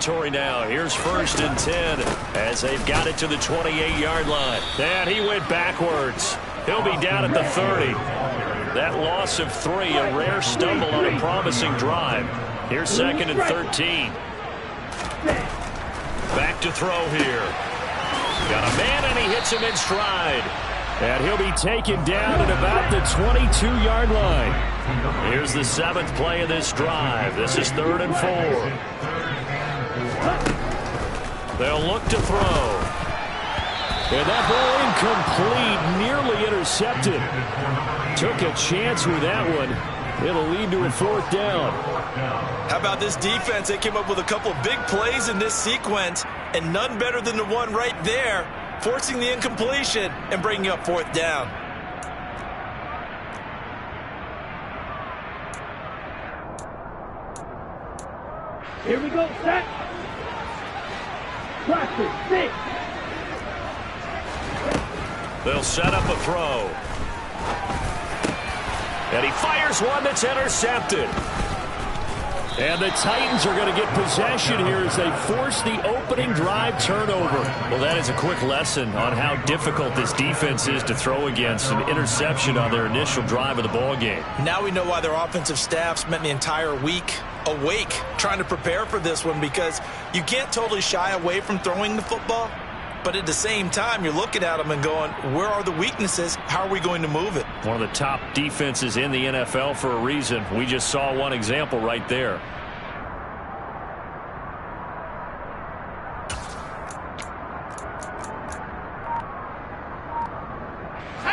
territory now. Here's 1st and 10 as they've got it to the 28-yard line. And he went backwards. He'll be down at the 30. That loss of 3, a rare stumble on a promising drive. Here's 2nd and 13. Back to throw here. Got a man, and he hits him in stride. And he'll be taken down at about the 22-yard line. Here's the 7th play of this drive. This is 3rd and 4. They'll look to throw. And that ball incomplete, nearly intercepted. Took a chance with that one. It'll lead to a 4th down. How about this defense? They came up with a couple of big plays in this sequence, and none better than the one right there, forcing the incompletion and bringing up 4th down. Here we go, set. Practice, 6. They'll set up a throw. And he fires one that's intercepted. And the Titans are going to get possession here as they force the opening drive turnover. Well, that is a quick lesson on how difficult this defense is to throw against. An interception on their initial drive of the ball game. Now we know why their offensive staff spent the entire week awake trying to prepare for this one, because you can't totally shy away from throwing the football. But at the same time, you're looking at them and going, where are the weaknesses? How are we going to move it? One of the top defenses in the NFL for a reason. We just saw one example right there.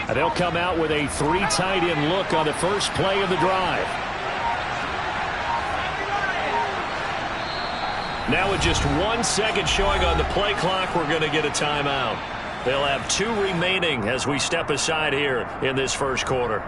And they'll come out with a 3 tight end look on the first play of the drive. Now with just 1 second showing on the play clock, we're going to get a timeout. They'll have 2 remaining as we step aside here in this first quarter.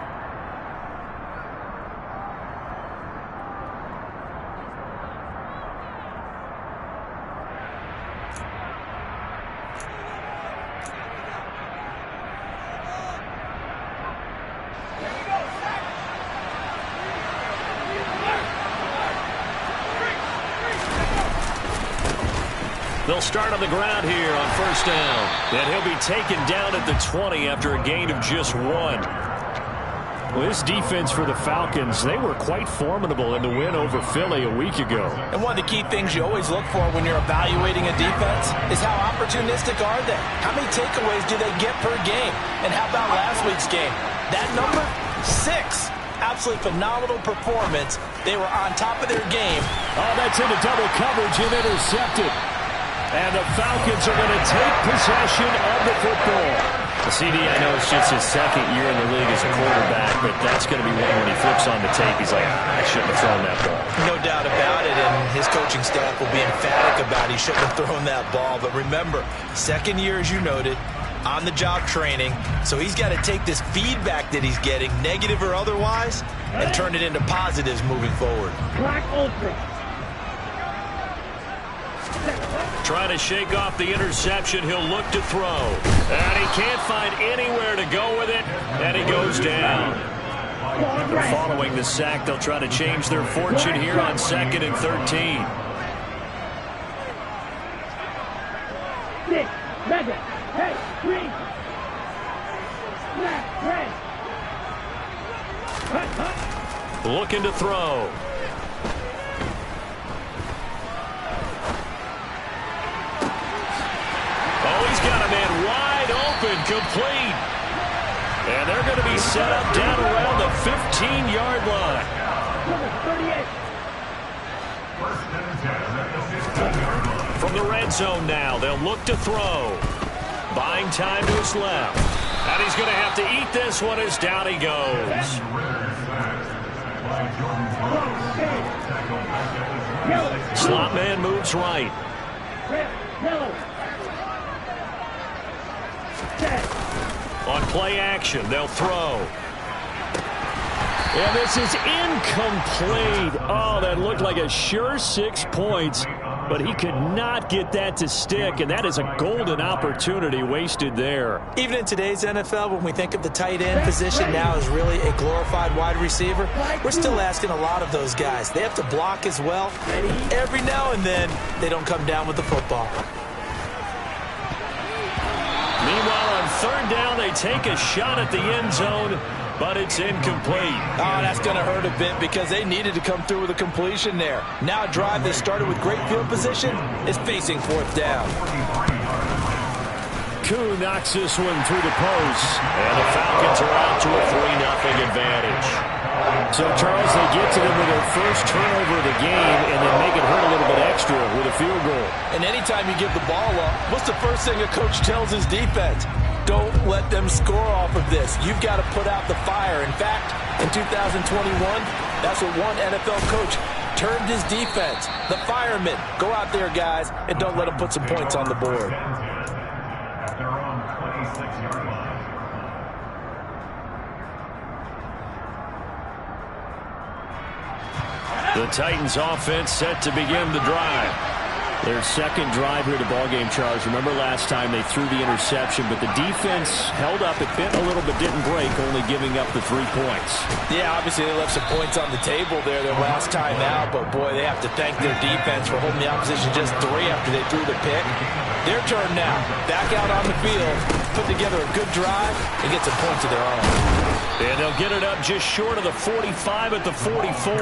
They'll start on the ground here on 1st down. And he'll be taken down at the 20 after a gain of just 1. Well, this defense for the Falcons, they were quite formidable in the win over Philly a week ago. And one of the key things you always look for when you're evaluating a defense is how opportunistic are they? How many takeaways do they get per game? And how about last week's game? That number? 6. Absolutely phenomenal performance. They were on top of their game. Oh, that's into double coverage and intercepted. And the Falcons are going to take possession of the football. CD, I know it's just his 2nd year in the league as a quarterback, but that's going to be one when he flips on the tape. He's like, I shouldn't have thrown that ball. No doubt about it, and his coaching staff will be emphatic about he shouldn't have thrown that ball. But remember, 2nd year, as you noted, on-the-job training, so he's got to take this feedback that he's getting, negative or otherwise, and turn it into positives moving forward. Black Ultra. Trying to shake off the interception. He'll look to throw. And he can't find anywhere to go with it. And he goes down. Following the sack, they'll try to change their fortune here on 2nd and 13. 6, mega, hey, 3. Black, red. Looking to throw. Oh, he's got a man wide open, complete. And they're going to be set up down around the 15-yard line. From the red zone now, they'll look to throw. Buying time to his left. And he's going to have to eat this one as down he goes. Slot man moves right. On play action, they'll throw. And this is incomplete. Oh, that looked like a sure 6 points. but he could not get that to stick, and that is a golden opportunity wasted there. Even in today's NFL, when we think of the tight end position now as really a glorified wide receiver, we're still asking a lot of those guys. They have to block as well. Every now and then, they don't come down with the football. Meanwhile, on third down, they take a shot at the end zone, but it's incomplete. Oh, that's going to hurt a bit because they needed to come through with a completion there. Now a drive that started with great field position is facing fourth down. Koo knocks this one through the post, and the Falcons are out to a 3-0 advantage. So, Charles, they get to them with their first turnover of the game and then make it hurt a little bit extra with a field goal. And anytime you give the ball up, what's the first thing a coach tells his defense? Don't let them score off of this. You've got to put out the fire. In fact, in 2021, that's what one NFL coach termed his defense. The firemen. Go out there, guys, and don't let them put some points on the board. The Titans offense set to begin the drive. Their second drive here to ballgame, Charles. Remember last time they threw the interception, but the defense held up. It bent a little but didn't break, only giving up the 3 points. Yeah, obviously they left some points on the table there their last time out, but boy, they have to thank their defense for holding the opposition just 3 after they threw the pick. Their turn now. Back out on the field, put together a good drive, and get some points of their own. And they'll get it up just short of the 45 at the 44.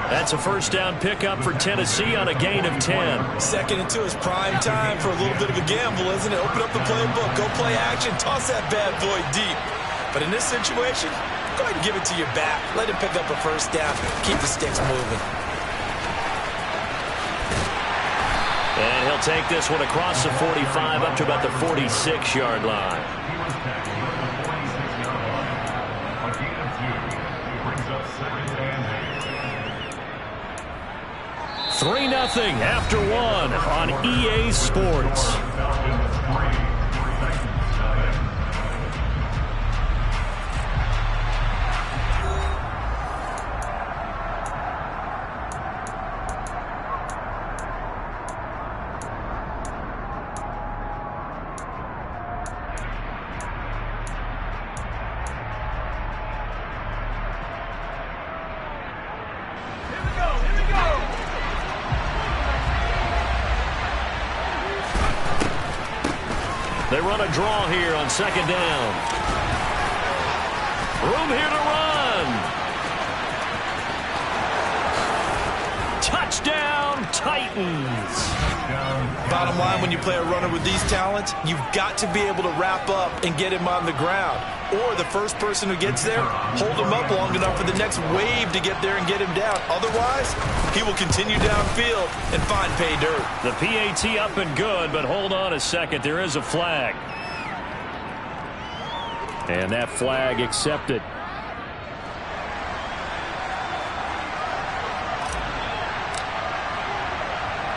That's a first down pickup for Tennessee on a gain of 10. 2nd and 2 is prime time for a little bit of a gamble, isn't it? Open up the playbook, go play action, toss that bad boy deep. But in this situation, go ahead and give it to your back. Let him pick up a first down. Keep the sticks moving. And he'll take this one across the 45 up to about the 46-yard line. 3-0 after 1 on EA Sports. They run a draw here on 2nd down. Room here to run. Touchdown, Titans. Bottom line, when you play a runner with these talents, you've got to be able to wrap up and get him on the ground. Or the first person who gets there, hold him up long enough for the next wave to get there and get him down. Otherwise, he will continue downfield and find pay dirt. The PAT up and good, but hold on a second. There is a flag. And that flag accepted.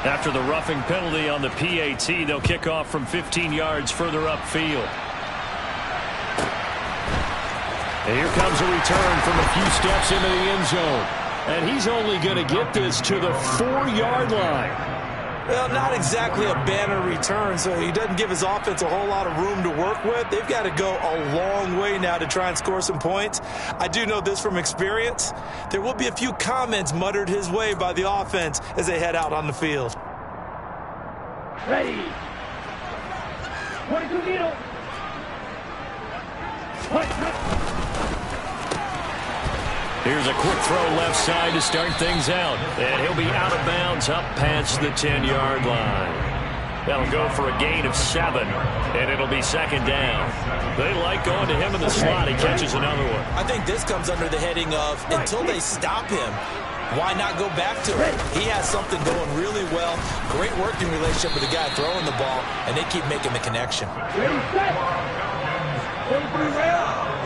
After the roughing penalty on the PAT, they'll kick off from 15 yards further upfield. And here comes a return from a few steps into the end zone. And he's only going to get this to the 4-yard line. Well, not exactly a banner return, so he doesn't give his offense a whole lot of room to work with. They've got to go a long way now to try and score some points. I do know this from experience. There will be a few comments muttered his way by the offense as they head out on the field. Ready. 22 needle. Here's a quick throw left side to start things out. And he'll be out of bounds up past the 10-yard line. That'll go for a gain of 7, and it'll be 2nd down. They like going to him in the slot. He catches another one. I think this comes under the heading of until they stop him, why not go back to it? He has something going really well. Great working relationship with the guy throwing the ball, and they keep making the connection. Ready, set. 43 round.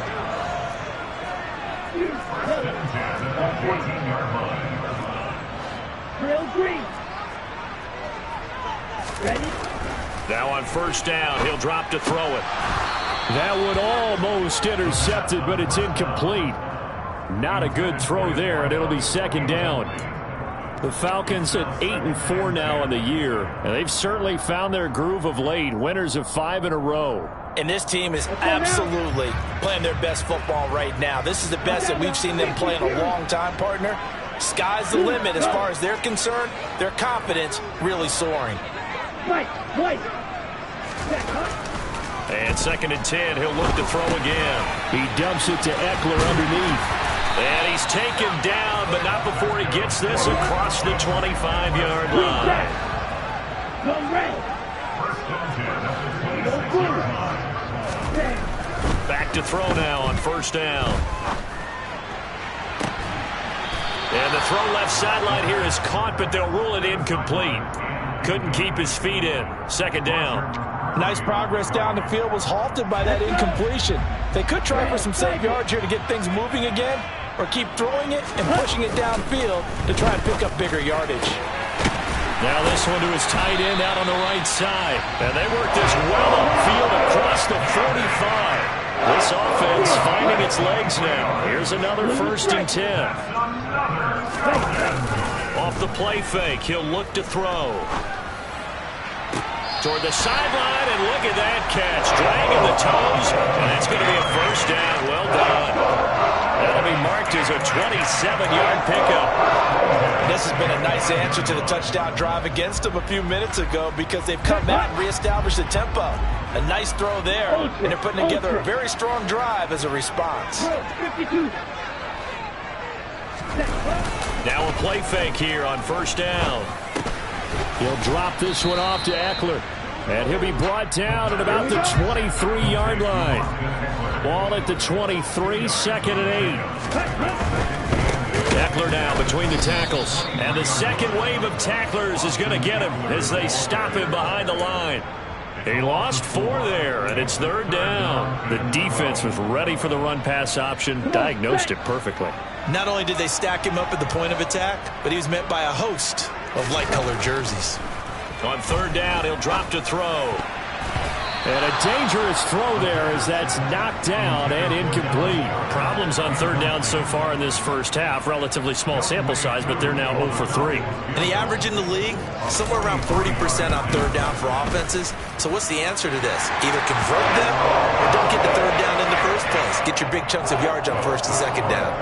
14-yard line. Drill green. Ready? Now on first down, he'll drop to throw it. That one almost intercepted, but it's incomplete. Not a good throw there, and it'll be 2nd down. The Falcons at 8-4 now on the year, and they've certainly found their groove of late. Winners of 5 in a row. And this team is absolutely playing their best football right now. This is the best that we've seen them play in a long time, partner. Sky's the limit as far as they're concerned. Their confidence really soaring. And 2nd and 10, he'll look to throw again. He dumps it to Eckler underneath. And he's taken down, but not before he gets this across the 25-yard line. Back to throw now on 1st down. And the throw left sideline here is caught, but they'll rule it incomplete. Couldn't keep his feet in. 2nd down. Nice progress down the field was halted by that incompletion. They could try for some safe yards here to get things moving again, or keep throwing it and pushing it downfield to try and pick up bigger yardage. Now this one to his tight end out on the right side. And they work this well upfield across the 45. This offense finding its legs now. Here's another 1st and 10. Off the play fake, he'll look to throw. Toward the sideline, and look at that catch. Dragging the toes, and that's going to be a 1st down. Well done. That'll be marked as a 27-yard pickup. This has been a nice answer to the touchdown drive against them a few minutes ago because they've come out and reestablished the tempo. A nice throw there, and they're putting together a very strong drive as a response. Now a play fake here on 1st down. He'll drop this one off to Eckler. And he'll be brought down at about the 23-yard line. Ball at the 23, 2nd and 8. Eckler now between the tackles. And the second wave of tacklers is going to get him as they stop him behind the line. He lost 4 there, and it's 3rd down. The defense was ready for the run-pass option, diagnosed it perfectly. Not only did they stack him up at the point of attack, but he was met by a host of light-colored jerseys. On 3rd down, he'll drop to throw. And a dangerous throw there as that's knocked down and incomplete. Problems on 3rd down so far in this first half. Relatively small sample size, but they're now 0 for 3. And the average in the league, somewhere around 40% on 3rd down for offenses. So what's the answer to this? Either convert them or don't get the 3rd down in the first place. Get your big chunks of yards on 1st and 2nd down.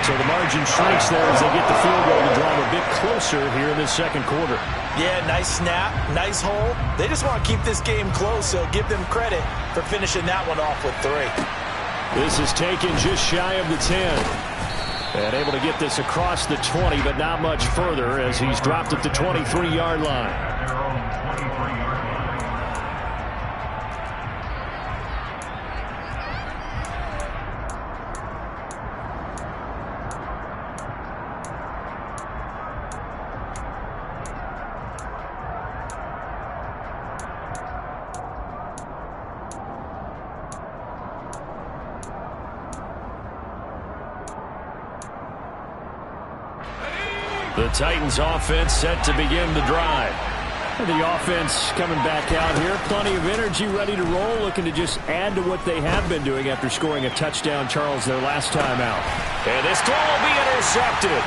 So the margin shrinks there as they get the field goal to draw them a bit closer here in this 2nd quarter. Yeah, nice snap, nice hole. They just want to keep this game close, so give them credit for finishing that one off with 3. This is taken just shy of the 10. And able to get this across the 20, but not much further as he's dropped at the 23-yard line. The Titans offense set to begin the drive. The offense coming back out here. Plenty of energy, ready to roll, looking to just add to what they have been doing after scoring a touchdown, Charles, their last time out. And this throw will be intercepted.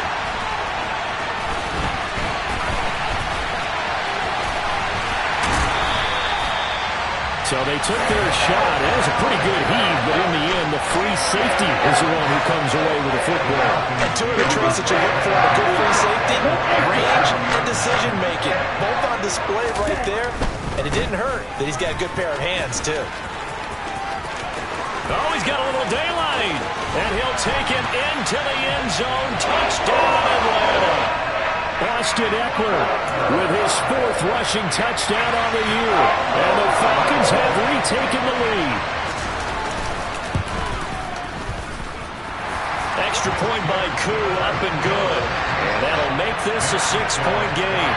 So they took their shot. It was a pretty good heave, but in the end, the free safety is the one who comes away with the football. And 2 of the traits that you look for in a good free safety, range and decision-making. Both on display right there, and it didn't hurt that he's got a good pair of hands, too. Oh, he's got a little daylight, and he'll take it into the end zone. Touchdown, Atlanta. Austin Eckler with his 4th rushing touchdown on the year. And the Falcons have retaken the lead. Extra point by Koo, up and good. And that'll make this a 6-point game.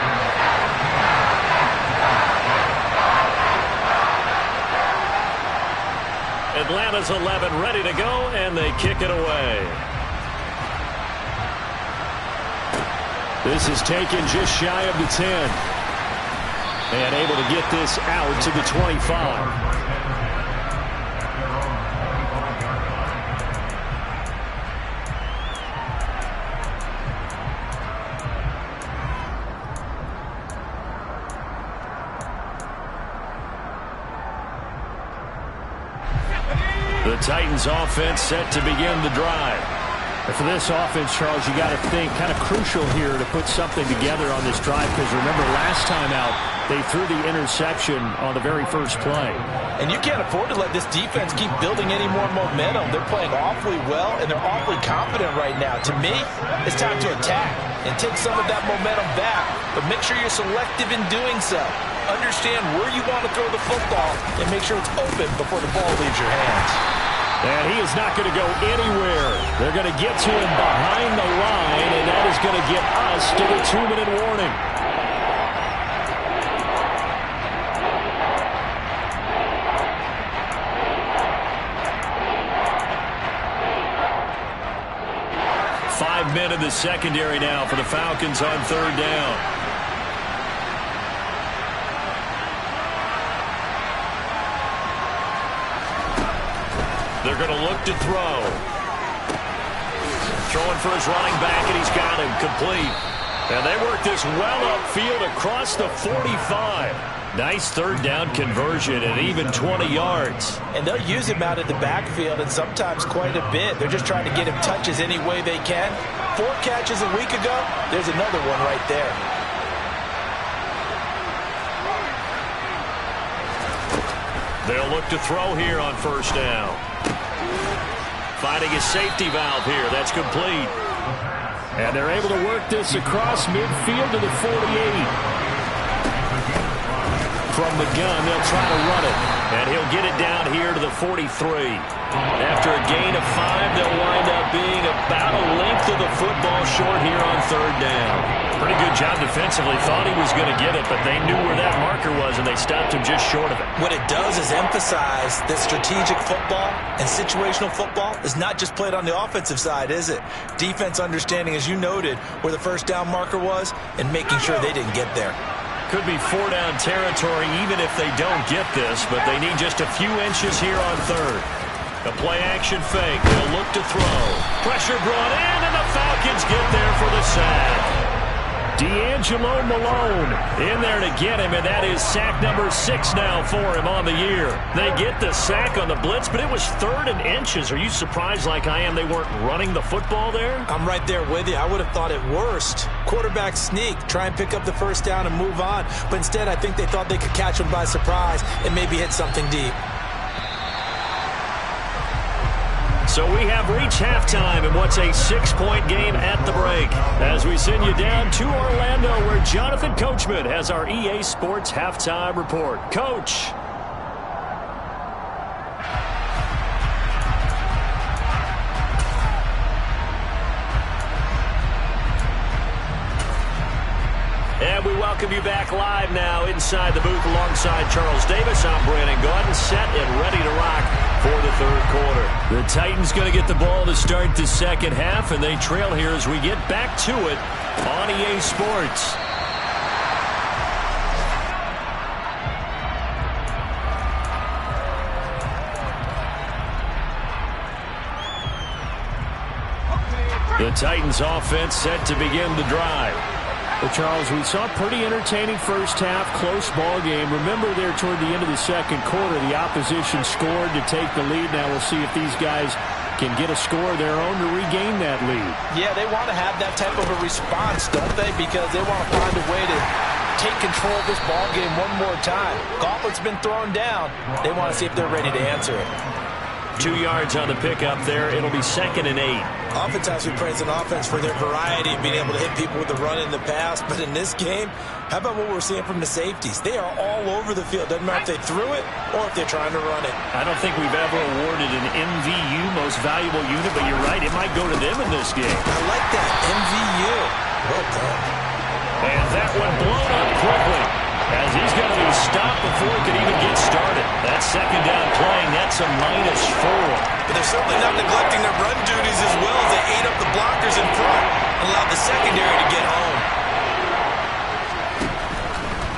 Atlanta's 11 ready to go, and they kick it away. This is taken just shy of the 10. And able to get this out to the 25. The Titans offense set to begin the drive. And for this offense, Charles, you got to think kind of crucial here to put something together on this drive, because remember last time out they threw the interception on the very first play. And you can't afford to let this defense keep building any more momentum. They're playing awfully well, and they're awfully confident right now. To me, it's time to attack and take some of that momentum back, but make sure you're selective in doing so. Understand where you want to throw the football and make sure it's open before the ball leaves your hands. And he is not going to go anywhere. They're going to get to him behind the line, and that is going to get us to the 2-minute warning. Five men in the secondary now for the Falcons on third down. They're going to look to throw. Throwing for his running back, and he's got him complete. And they work this well upfield across the 45. Nice third down conversion and even 20 yards. And they'll use him out in the backfield, and sometimes quite a bit. They're just trying to get him touches any way they can. 4 catches a week ago. There's another one right there. They'll look to throw here on first down. Finding his safety valve here. That's complete. And they're able to work this across midfield to the 48. From the gun, they'll try to run it. And he'll get it down here to the 43. After a gain of 5, they'll wind up being about a length of the football short here on third down. Pretty good job defensively. Thought he was going to get it, but they knew where that marker was, and they stopped him just short of it. What it does is emphasize that strategic football and situational football is not just played on the offensive side, is it? Defense understanding, as you noted, where the first down marker was and making sure they didn't get there. Could be 4-down territory even if they don't get this, but they need just a few inches here on third. A play-action fake. They'll look to throw. Pressure brought in, and the Falcons get there for the sack. D'Angelo Malone in there to get him, and that is sack number 6 now for him on the year. They get the sack on the blitz, but it was 3rd and inches. Are you surprised like I am they weren't running the football there? I'm right there with you. I would have thought it worst. Quarterback sneak, try and pick up the first down and move on. But instead, I think they thought they could catch him by surprise and maybe hit something deep. So we have reached halftime in what's a 6-point game at the break. As we send you down to Orlando, where Jonathan Coachman has our EA Sports halftime report. Coach. And we welcome you back live now inside the booth alongside Charles Davis. I'm Brandon Gaudin, set and ready to rock for the third quarter. The Titans going to get the ball to start the second half, and they trail here as we get back to it on EA Sports. The Titans offense set to begin the drive. Well, Charles, we saw a pretty entertaining first half, close ball game. Remember there toward the end of the second quarter, the opposition scored to take the lead. Now we'll see if these guys can get a score of their own to regain that lead. Yeah, they want to have that type of a response, don't they? Because they want to find a way to take control of this ball game one more time. Gauntlet's been thrown down. They want to see if they're ready to answer it. 2 yards on the pickup there. It'll be 2nd and 8. Oftentimes we praise an offense for their variety of being able to hit people with the run in the pass. But in this game, how about what we're seeing from the safeties? They are all over the field. Doesn't matter if they threw it or if they're trying to run it. I don't think we've ever awarded an MVU, most valuable unit, but you're right. It might go to them in this game. I like that. MVU. Well done. And that one blown up quickly, as he's going to be stopped before he could even get started. That second down playing, that's a -4. But they're certainly not neglecting their run duties as well as they ate up the blockers in front and allowed the secondary to get home.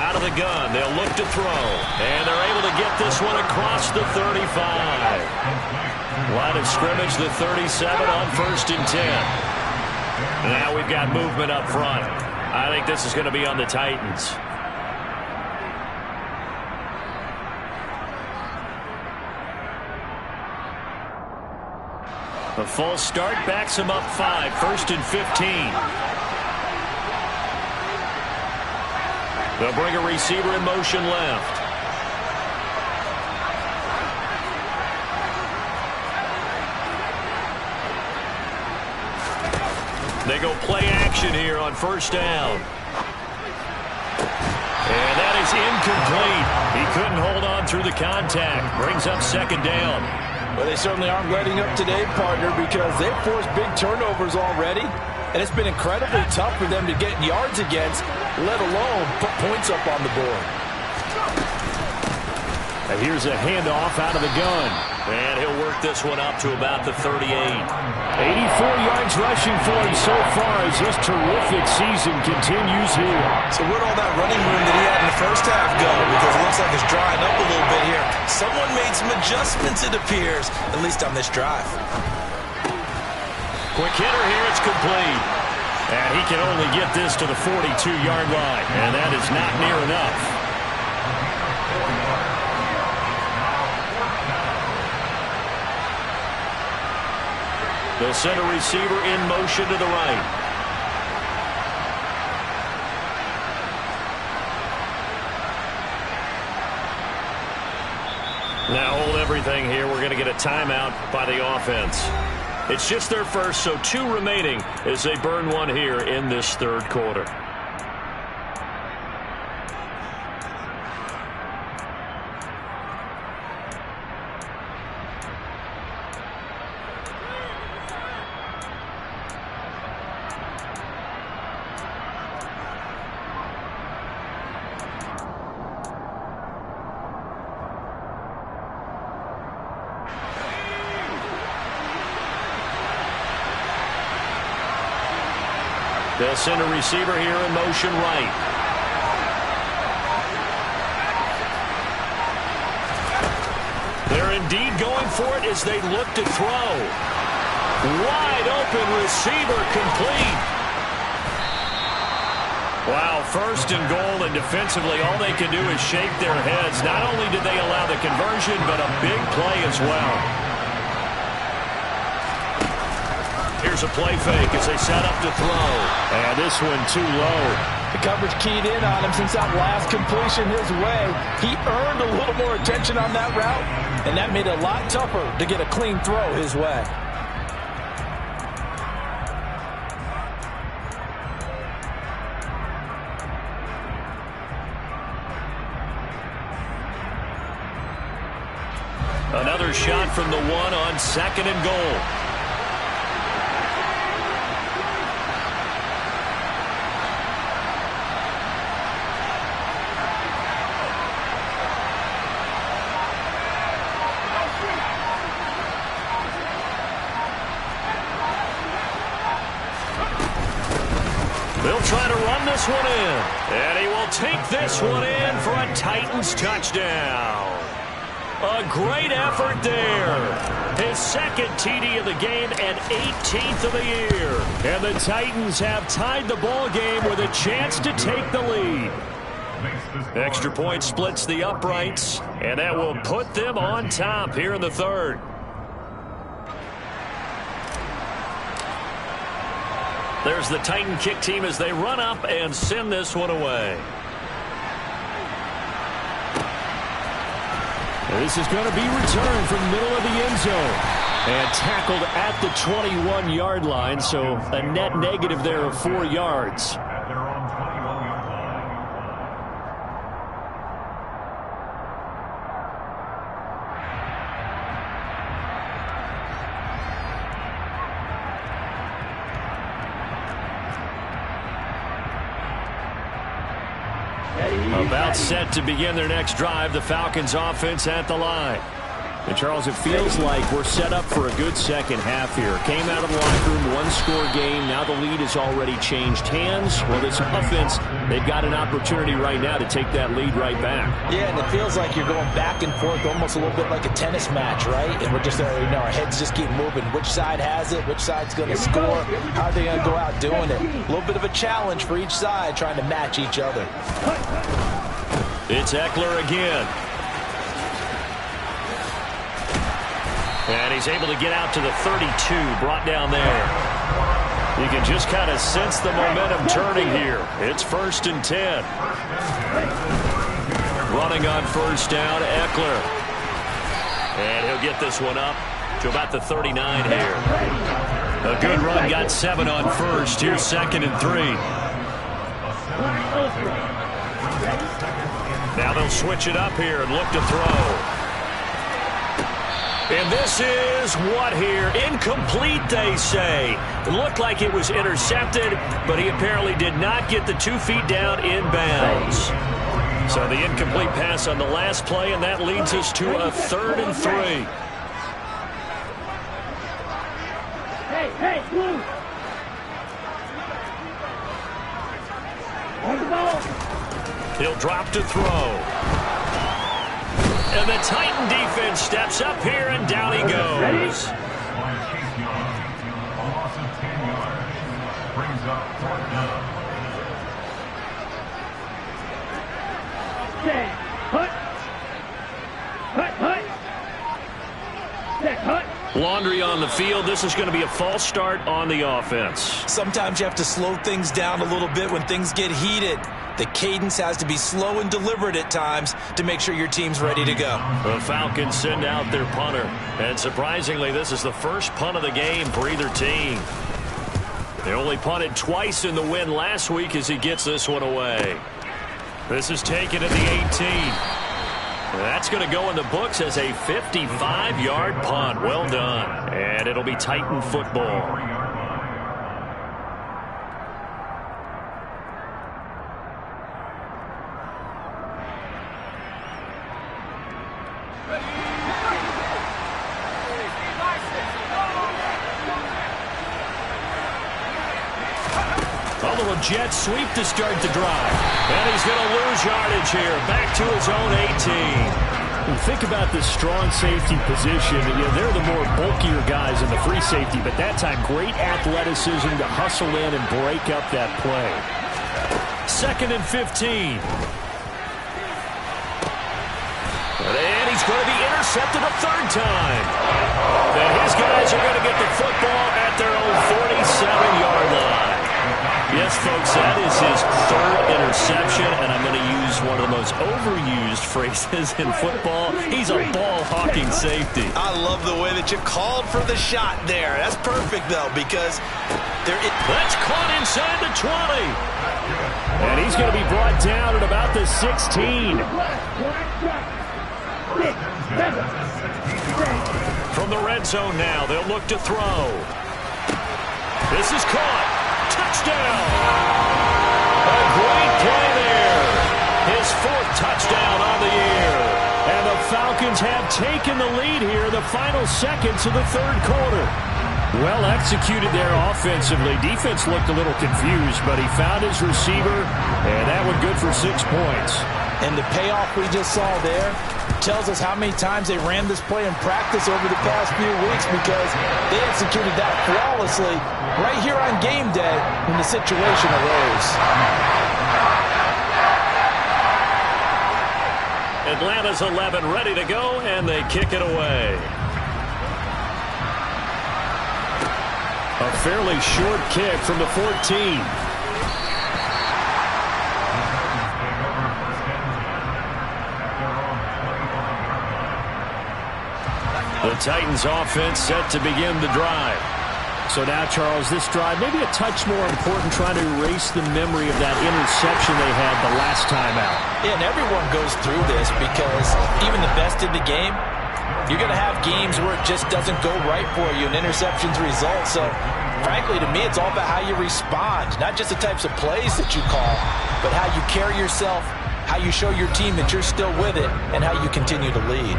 Out of the gun, they'll look to throw. And they're able to get this one across the 35. Line of scrimmage, the 37 on 1st and 10. Now we've got movement up front. I think this is going to be on the Titans. A false start backs him up 5, 1st and 15. They'll bring a receiver in motion left. They go play action here on 1st down. And that is incomplete. He couldn't hold on through the contact. Brings up 2nd down. Well, they certainly aren't letting up today, partner, because they've forced big turnovers already. And it's been incredibly tough for them to get yards against, let alone put points up on the board. And here's a handoff out of the gun. And he'll work this one up to about the 38. 84 yards rushing for him so far as this terrific season continues here. So where'd all that running room that he had in the first half go? Because it looks like it's drying up a little bit here. Someone made some adjustments, it appears, at least on this drive. Quick hitter here, it's complete. And he can only get this to the 42-yard line. And that is not near enough. They'll send a receiver in motion to the right. Now hold everything here. We're going to get a timeout by the offense. It's just their first, so 2 remaining as they burn one here in this 3rd quarter. They'll send a receiver here in motion right. They're indeed going for it as they look to throw. Wide open receiver complete. Wow, 1st and goal, and defensively all they can do is shake their heads. Not only did they allow the conversion, but a big play as well. Here's a play fake as they set up to throw. And this one too low. The coverage keyed in on him since that last completion his way. He earned a little more attention on that route, and that made it a lot tougher to get a clean throw his way. Another shot from the 1 on 2nd and goal. They'll try to run this one in. And he will take this one in for a Titans touchdown. A great effort there. His 2nd TD of the game and 18th of the year. And the Titans have tied the ball game with a chance to take the lead. Extra point splits the uprights, and that will put them on top here in the 3rd. There's the Titan kick team as they run up and send this one away. This is going to be returned from the middle of the end zone. And tackled at the 21-yard line, so a net negative there of 4 yards. About set to begin their next drive, the Falcons offense at the line. And, Charles, it feels like we're set up for a good second half here. Came out of the locker room, 1-score game. Now the lead has already changed hands. Well, this offense, they've got an opportunity right now to take that lead right back. Yeah, and it feels like you're going back and forth almost a little bit like a tennis match, right? And we're just, our heads just keep moving. Which side has it? Which side's going to score? How are they going to go out doing it? A little bit of a challenge for each side trying to match each other. It's Eckler again. And he's able to get out to the 32, brought down there. You can just kind of sense the momentum turning here. It's 1st and 10. Running on 1st down, Eckler. And he'll get this one up to about the 39 here. A good run, got 7 on 1st. Here's 2nd and 3. Now they'll switch it up here and look to throw. And this is what here? Incomplete, they say. It looked like it was intercepted, but he apparently did not get the 2 feet down in bounds. So the incomplete pass on the last play, and that leads us to a 3rd and 3. Hey, move. On the ball. He'll drop to throw. And the Titan defense steps up here, and down he goes. Laundry on the field. This is going to be a false start on the offense. Sometimes you have to slow things down a little bit when things get heated. The cadence has to be slow and deliberate at times to make sure your team's ready to go. The Falcons send out their punter. And surprisingly, this is the first punt of the game for either team. They only punted twice in the win last week as he gets this one away. This is taken at the 18. That's going to go in the books as a 55-yard punt. Well done. And it'll be Titan football. Jet sweep to start the drive. And he's going to lose yardage here. Back to his own 18. And think about this strong safety position. They're the more bulkier guys in the free safety, but that time great athleticism to hustle in and break up that play. 2nd and 15. And he's going to be intercepted a 3rd time. And his guys are going to get the football at their own 47-yard line. Yes, folks, that is his 3rd interception, and I'm going to use one of the most overused phrases in football. He's a ball-hawking safety. I love the way that you called for the shot there. That's perfect, though, because that's caught inside the 20. And he's going to be brought down at about the 16. From the red zone now, they'll look to throw. This is caught. Touchdown! A great play there. His 4th touchdown on the year. And the Falcons have taken the lead here in the final seconds of the 3rd quarter. Well executed there offensively. Defense looked a little confused, but he found his receiver, and that one good for 6 points. And the payoff we just saw there tells us how many times they ran this play in practice over the past few weeks, because they executed that flawlessly right here on game day when the situation arose. Atlanta's 11 ready to go, and they kick it away. A fairly short kick from the 14. The Titans offense set to begin the drive. So now, Charles, this drive maybe a touch more important, trying to erase the memory of that interception they had the last time out. Yeah, and everyone goes through this, because even the best in the game, you're going to have games where it just doesn't go right for you and interceptions result. So, frankly, to me, it's all about how you respond, not just the types of plays that you call, but how you carry yourself, how you show your team that you're still with it, and how you continue to lead.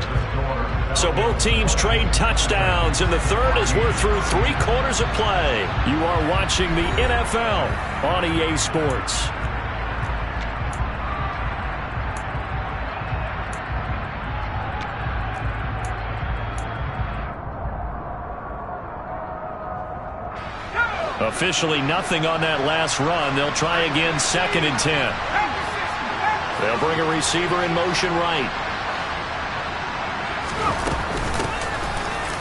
So both teams trade touchdowns in the 3rd as we're through 3 quarters of play. You are watching the NFL on EA Sports. Officially nothing on that last run. They'll try again, 2nd and 10. They'll bring a receiver in motion right.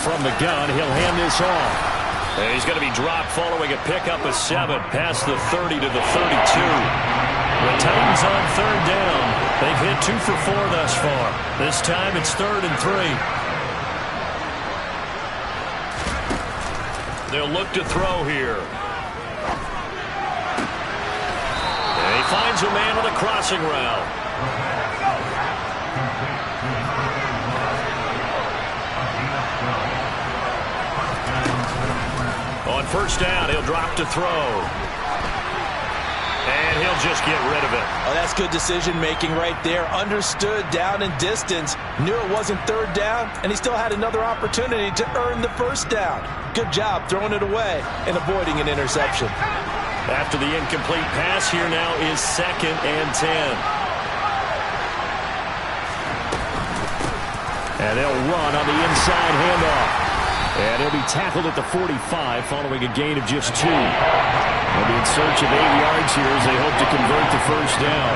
from the gun. He'll hand this off. And he's going to be dropped following a pickup of 7 past the 30 to the 32. The Titans on 3rd down. They've hit 2 for 4 thus far. This time it's 3rd and 3. They'll look to throw here. And he finds a man on the crossing route. On 1st down, he'll drop to throw. And he'll just get rid of it. Oh, that's good decision-making right there. Understood down and distance. Knew it wasn't 3rd down, and he still had another opportunity to earn the 1st down. Good job throwing it away and avoiding an interception. After the incomplete pass, here now is 2nd and 10. And they'll run on the inside handoff. And he'll be tackled at the 45 following a gain of just 2. They'll be in search of 8 yards here as they hope to convert the 1st down.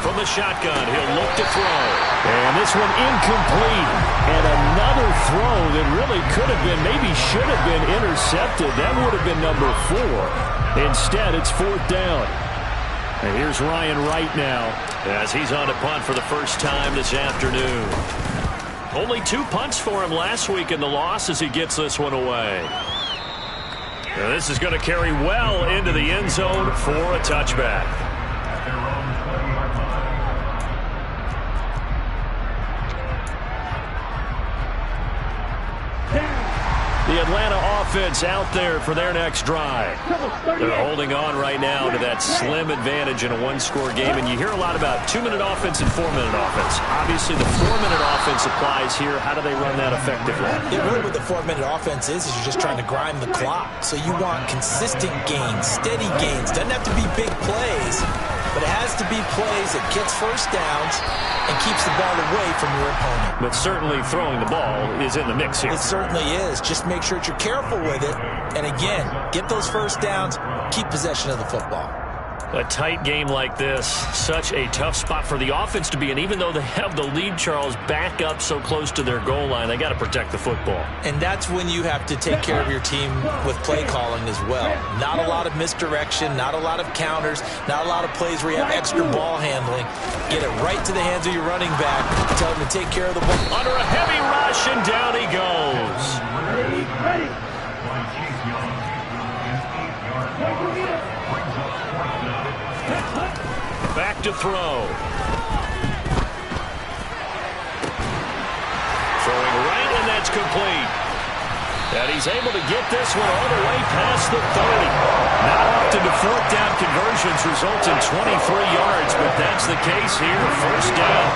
From the shotgun, he'll look to throw. And this one incomplete. And another throw that really could have been, maybe should have been intercepted. That would have been number 4. Instead, it's 4th down. And here's Ryan Wright now as he's on to punt for the first time this afternoon. Only 2 punts for him last week in the loss as he gets this one away. And this is going to carry well into the end zone for a touchback. The Atlanta offense out there for their next drive. They're holding on right now to that slim advantage in a 1-score game. And you hear a lot about 2-minute offense and 4-minute offense. Obviously, the 4-minute offense applies here. How do they run that effectively? Yeah, really what the 4-minute offense is you're just trying to grind the clock. So you want consistent gains, steady gains. Doesn't have to be big plays, but it has to be plays that gets 1st downs and keeps the ball away from your opponent. But certainly throwing the ball is in the mix here. It certainly is. Just make sure that you're careful with it. And again, get those 1st downs, keep possession of the football. A tight game like this, such a tough spot for the offense to be in. Even though they have the lead, Charles, back up so close to their goal line, they got to protect the football. And that's when you have to take care of your team with play calling as well. Not a lot of misdirection, not a lot of counters, not a lot of plays where you have extra ball handling. Get it right to the hands of your running back. Tell him to take care of the ball. Under a heavy rush, and down he goes. Ready. Back to throw. Throwing right, and that's complete. And he's able to get this one all the way past the 30. Not often do 4th down conversions result in 23 yards, but that's the case here. 1st down.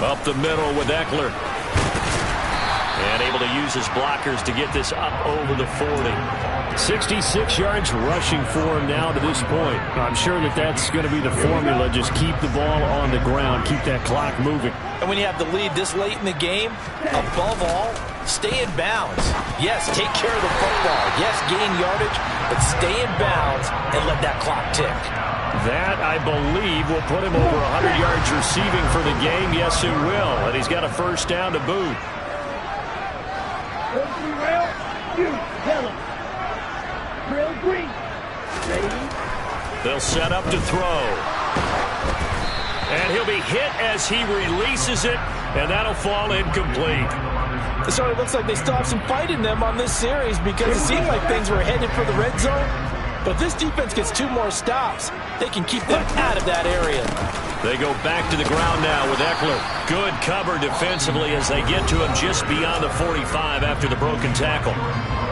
Up the middle with Eckler. And able to use his blockers to get this up over the 40. 66 yards rushing for him now to this point. I'm sure that that's going to be the formula. Just keep the ball on the ground. Keep that clock moving. And when you have the lead this late in the game, above all, stay in bounds. Yes, take care of the football. Yes, gain yardage, but stay in bounds and let that clock tick. That, I believe, will put him over 100 yards receiving for the game. Yes, it will. And he's got a 1st down to boot. They'll set up to throw. And he'll be hit as he releases it, and that'll fall incomplete. So it looks like they still have some fight in them on this series because it seemed like things were headed for the red zone. But if this defense gets 2 more stops, they can keep them out of that area. They go back to the ground now with Eckler. Good cover defensively as they get to him just beyond the 45 after the broken tackle.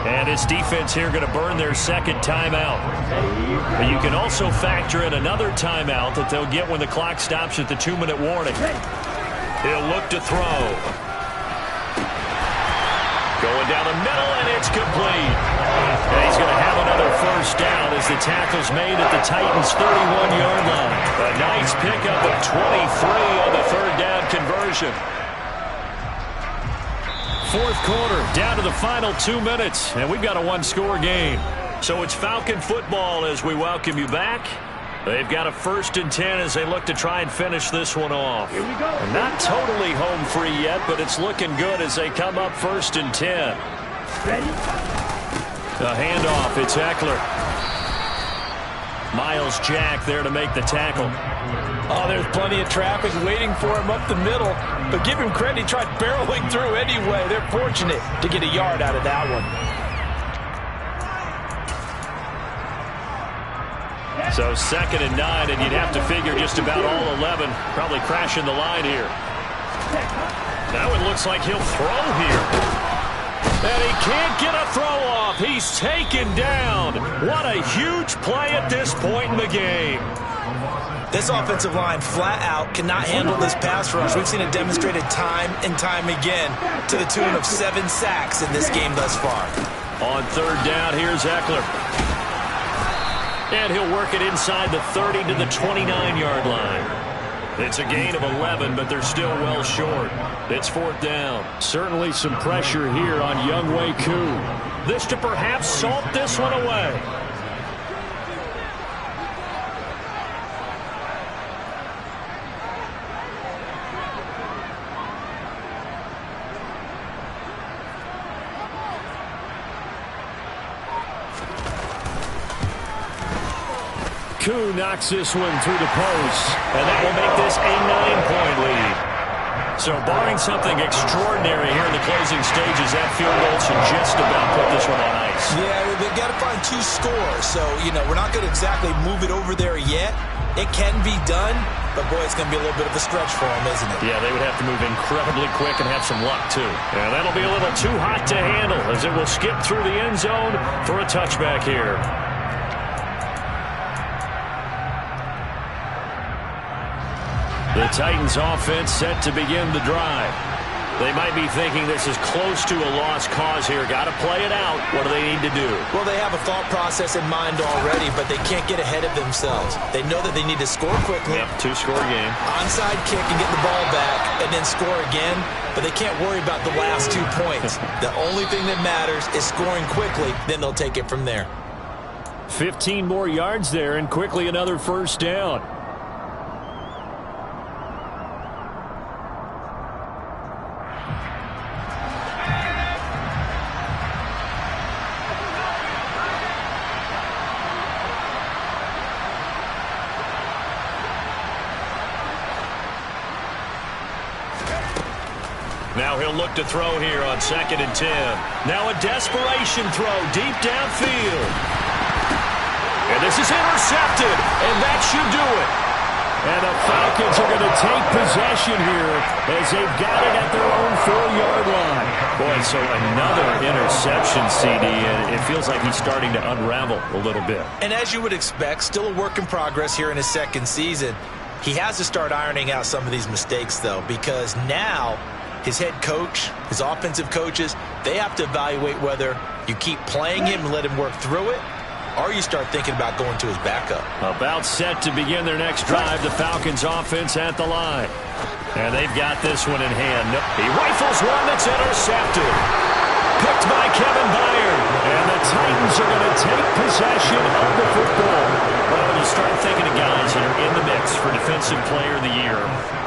And his defense here going to burn their 2nd timeout. But you can also factor in another timeout that they'll get when the clock stops at the 2-minute warning. He'll look to throw. Going down the middle, and it's complete. And he's going to have another 1st down as the tackle's made at the Titans' 31-yard line. A nice pickup of 23 on the 3rd down conversion. fourth quarter, down to the final 2 minutes, and we've got a one-score game. So it's Falcon football as we welcome you back. They've got a 1st and 10 as they look to try and finish this one off. Here we go. And not totally home free yet, but it's looking good as they come up 1st and 10. Ready? The handoff, it's Eckler. Miles Jack there to make the tackle. Oh, there's plenty of traffic waiting for him up the middle. But give him credit, he tried barreling through anyway. They're fortunate to get a yard out of that one. So 2nd and 9, and you'd have to figure just about all 11 probably crashing the line here. Now it looks like he'll throw here. And he can't get a throw off. He's taken down. What a huge play at this point in the game. This offensive line flat out cannot handle this pass rush. We've seen it demonstrated time and time again to the tune of 7 sacks in this game thus far. On 3rd down, here's Eckler. And he'll work it inside the 30 to the 29-yard line. It's a gain of 11, but they're still well short. It's 4th down. Certainly some pressure here on Younghoe Koo. This to perhaps salt this one away. Koo knocks this one through the post. And that will make this a 9-point lead. So barring something extraordinary here in the closing stages, that field goal should just about put this one on ice. Yeah, they've got to find 2 scores. So, we're not going to exactly move it over there yet. It can be done, but, boy, it's going to be a little bit of a stretch for them, isn't it? Yeah, they would have to move incredibly quick and have some luck, too. And that'll be a little too hot to handle as it will skip through the end zone for a touchback here. The Titans offense set to begin the drive. They might be thinking this is close to a lost cause here. Got to play it out. What do they need to do? Well, they have a thought process in mind already, but they can't get ahead of themselves. They know that they need to score quickly. Yep, 2-score game. Onside kick and get the ball back and then score again, but they can't worry about the last 2 points. The only thing that matters is scoring quickly, then they'll take it from there. 15 more yards there and quickly another 1st down. Now he'll look to throw here on 2nd and 10. Now a desperation throw deep downfield. And this is intercepted, and that should do it. And the Falcons are going to take possession here as they've got it at their own 4-yard line. Boy, so another interception, CD, and it feels like he's starting to unravel a little bit. And as you would expect, still a work in progress here in his 2nd season. He has to start ironing out some of these mistakes, though, because now his head coach, his offensive coaches, they have to evaluate whether you keep playing him and let him work through it, or you start thinking about going to his backup. About set to begin their next drive, the Falcons offense at the line. And they've got this one in hand. He rifles one that's intercepted. Picked by Kevin Byard. And the Titans are going to take possession of the football. Well, when you start thinking of guys that are in the mix for Defensive Player of the Year,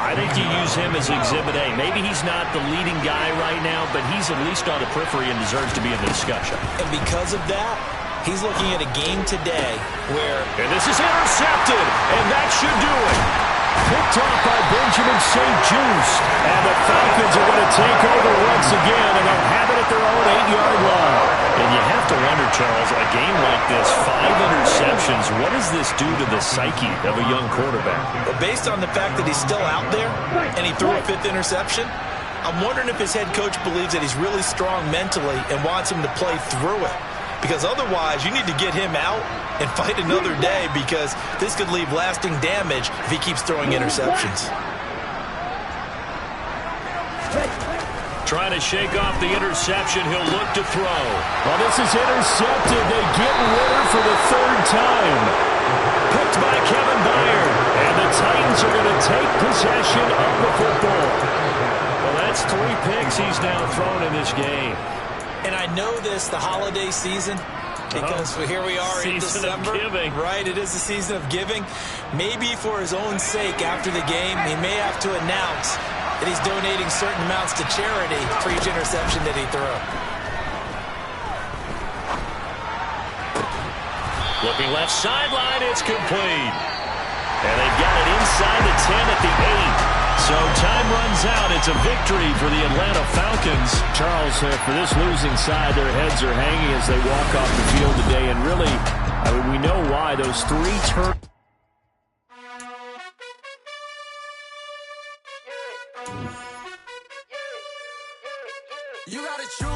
I think you use him as Exhibit A. Maybe he's not the leading guy right now, but he's at least on the periphery and deserves to be in the discussion. And because of that, he's looking at a game today where... And this is intercepted, and that should do it. Picked off by Benjamin St-Juste. And the Falcons are going to take over once again, and they'll have it at their own 8-yard line. And you have to wonder, Charles, a game like this, 5 interceptions, what does this do to the psyche of a young quarterback? But based on the fact that he's still out there and he threw a 5th interception, I'm wondering if his head coach believes that he's really strong mentally and wants him to play through it. Because otherwise, you need to get him out and fight another day, because this could leave lasting damage if he keeps throwing interceptions. Trying to shake off the interception, he'll look to throw. Well, this is intercepted. They get Ritter for the 3rd time. Picked by Kevin Byard. And the Titans are going to take possession of the football. Well, that That's 3 picks he's now thrown in this game. And I know this, the holiday season, because here we are in December. Season of giving. Right, it is the season of giving. Maybe for his own sake after the game, he may have to announce that he's donating certain amounts to charity for each interception that he threw. Looking left sideline, it's complete. And they've got it inside the 10 at the 8. So time runs out. It's a victory for the Atlanta Falcons. Charles, for this losing side, their heads are hanging as they walk off the field today. And really, I mean, we know why. Those 3 turns. You gotta choose.